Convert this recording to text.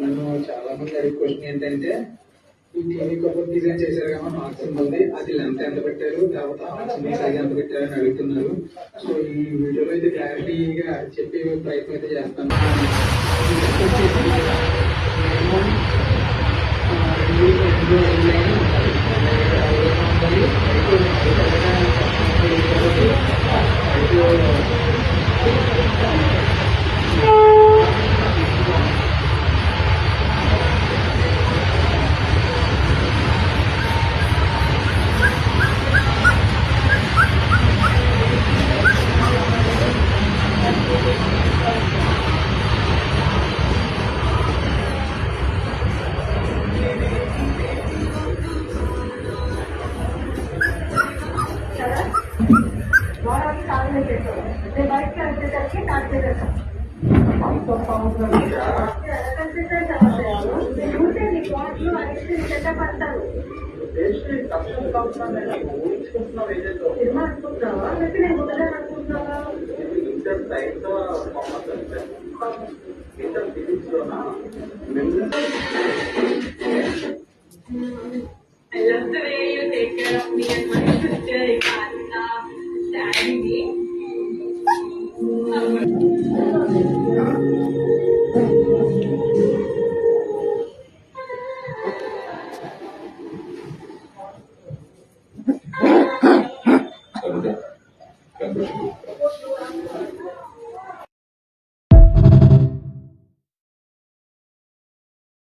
నన్ను చాలా మంది అడిగే క్వశ్చన్ ఏంటంటే ఈ టీవీ కబోర్డ్ డిజైన్ చేశారు కదా హార్ట్ సింబల్ అది లెంత్ ఎంత పెట్టారు, తర్వాత హార్ట్ సింబల్ సైజ్ ఎంత పెట్టారు అని అడుగుతున్నారు. సో ఈ వీడియోలో అయితే క్లారిటీగా చెప్పే ప్రయత్నం అయితే చేస్తాను. I love the way you take care of me.